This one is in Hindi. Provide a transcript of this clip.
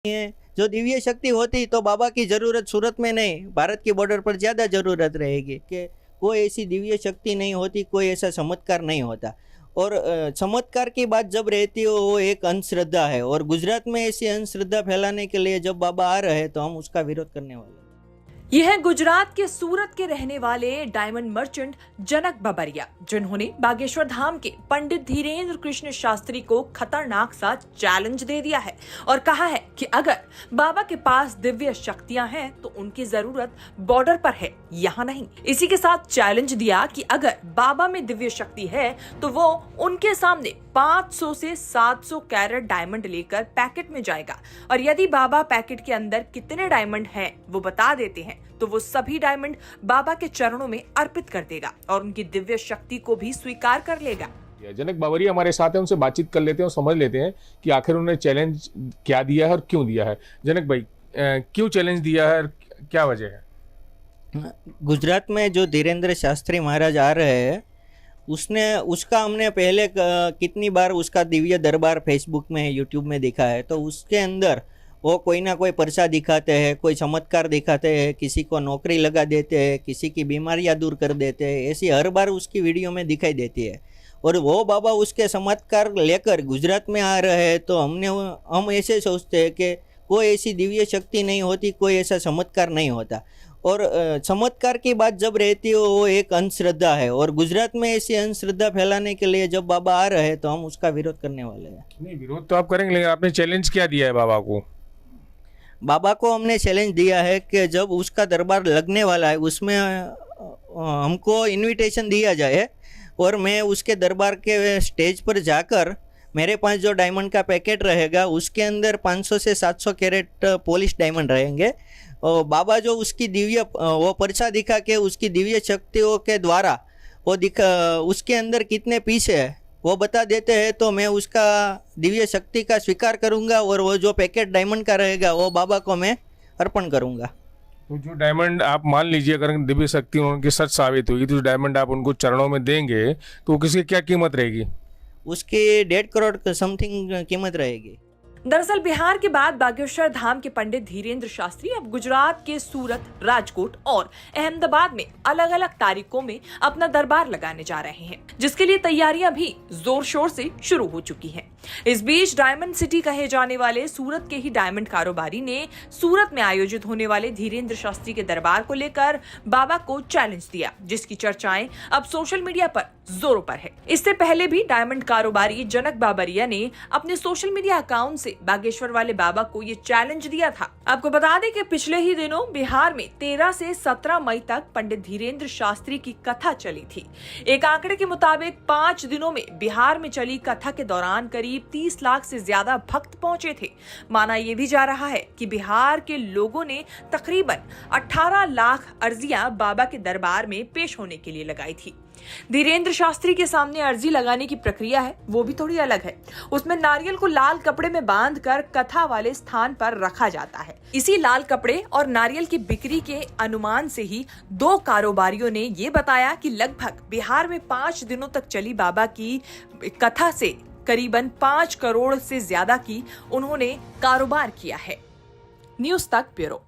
है। जो दिव्य शक्ति होती तो बाबा की ज़रूरत सूरत में नहीं, भारत की बॉर्डर पर ज़्यादा ज़रूरत रहेगी कि कोई ऐसी दिव्य शक्ति नहीं होती, कोई ऐसा चमत्कार नहीं होता। और चमत्कार की बात जब रहती हो वो एक अंधश्रद्धा है, और गुजरात में ऐसी अंधश्रद्धा फैलाने के लिए जब बाबा आ रहे हैं तो हम उसका विरोध करने वाले हैं। ये है गुजरात के सूरत के रहने वाले डायमंड मर्चेंट जनक बाबरिया, जिन्होंने बागेश्वर धाम के पंडित धीरेन्द्र कृष्ण शास्त्री को खतरनाक सा चैलेंज दे दिया है और कहा है कि अगर बाबा के पास दिव्य शक्तियां हैं तो उनकी जरूरत बॉर्डर पर है, यहाँ नहीं। इसी के साथ चैलेंज दिया कि अगर बाबा में दिव्य शक्ति है तो वो उनके सामने 500 से 700 कैरेट डायमंड लेकर पैकेट में जाएगा, और यदि बाबा पैकेट के अंदर कितने डायमंड हैं वो बता देते हैं तो वो सभी डायमंड बाबा के चरणों में अर्पित कर देगा और उनकी दिव्य शक्ति को भी स्वीकार कर लेगा। जनक बाबरिया हमारे साथ है, उनसे बातचीत कर लेते हैं और समझ लेते हैं कि आखिर उन्होंने चैलेंज क्या दिया है और क्यों दिया है। जनक भाई, क्यों चैलेंज दिया है, क्या वजह है? गुजरात में जो धीरेन्द्र शास्त्री महाराज आ रहे हैं उसका हमने पहले कितनी बार उसका दिव्य दरबार फेसबुक में यूट्यूब में देखा है, तो उसके अंदर वो कोई ना कोई पर्चा दिखाते हैं, कोई चमत्कार दिखाते हैं, किसी को नौकरी लगा देते हैं, किसी की बीमारियां दूर कर देते हैं, ऐसी हर बार उसकी वीडियो में दिखाई देती है। और वो बाबा उसके चमत्कार लेकर गुजरात में आ रहे हैं तो हम ऐसे सोचते हैं कि कोई ऐसी दिव्य शक्ति नहीं होती, कोई ऐसा चमत्कार नहीं होता। और चमत्कार की बात जब रहती हो वो एक अंधश्रद्धा है, और गुजरात में ऐसी अंधश्रद्धा फैलाने के लिए जब बाबा आ रहे हैं तो हम उसका विरोध करने वाले हैं। नहीं, विरोध तो आप करेंगे, लेकिन आपने चैलेंज क्या दिया है बाबा को? बाबा को हमने चैलेंज दिया है कि जब उसका दरबार लगने वाला है उसमें हमको इनविटेशन दिया जाए और मैं उसके दरबार के स्टेज पर जाकर मेरे पास जो डायमंड का पैकेट रहेगा उसके अंदर 500 से 700 कैरेट पॉलिश डायमंड रहेंगे। और बाबा जो उसकी दिव्य वो पर्चा दिखा के उसकी दिव्य शक्तियों के द्वारा वो उसके अंदर कितने पीस है वो बता देते हैं तो मैं उसका दिव्य शक्ति का स्वीकार करूंगा और वो जो पैकेट डायमंड का रहेगा वो बाबा को मैं अर्पण करूंगा। तो जो डायमंड आप मान लीजिए अगर दिव्य शक्ति उनकी सच साबित होगी तो जो डायमंड आप उनको चरणों में देंगे तो किसकी क्या कीमत रहेगी? उसकी 1.5 करोड़ समथिंग कीमत रहेगी। दरअसल बिहार के बाद बागेश्वर धाम के पंडित धीरेन्द्र शास्त्री अब गुजरात के सूरत, राजकोट और अहमदाबाद में अलग अलग तारीखों में अपना दरबार लगाने जा रहे हैं, जिसके लिए तैयारियां भी जोर शोर से शुरू हो चुकी हैं। इस बीच डायमंड सिटी कहे जाने वाले सूरत के ही डायमंड कारोबारी ने सूरत में आयोजित होने वाले धीरेन्द्र शास्त्री के दरबार को लेकर बाबा को चैलेंज दिया, जिसकी चर्चाएं अब सोशल मीडिया पर जोरों पर है। इससे पहले भी डायमंड कारोबारी जनक बाबरिया ने अपने सोशल मीडिया अकाउंट से बागेश्वर वाले बाबा को ये चैलेंज दिया था। आपको बता दें कि पिछले ही दिनों बिहार में 13 से 17 मई तक पंडित धीरेन्द्र शास्त्री की कथा चली थी। एक आंकड़े के मुताबिक 5 दिनों में बिहार में चली कथा के दौरान करीब 30 लाख से ज्यादा भक्त पहुंचे थे। माना यह भी जा रहा है कि बिहार के लोगों ने तकरीबन 18 लाख अर्जियां बाबा के दरबार में पेश होने के लिए लगाई थी। धीरेन्द्र शास्त्री के सामने अर्जी लगाने की प्रक्रिया है वो भी थोड़ी अलग है। उसमें नारियल को लाल कपड़े में बांधकर कथा वाले स्थान पर रखा जाता है। इसी लाल कपड़े और नारियल की बिक्री के अनुमान से ही 2 कारोबारियों ने ये बताया कि लगभग बिहार में 5 दिनों तक चली बाबा की कथा से करीबन 5 करोड़ से ज्यादा की उन्होंने कारोबार किया है। न्यूज़ तक ब्यूरो।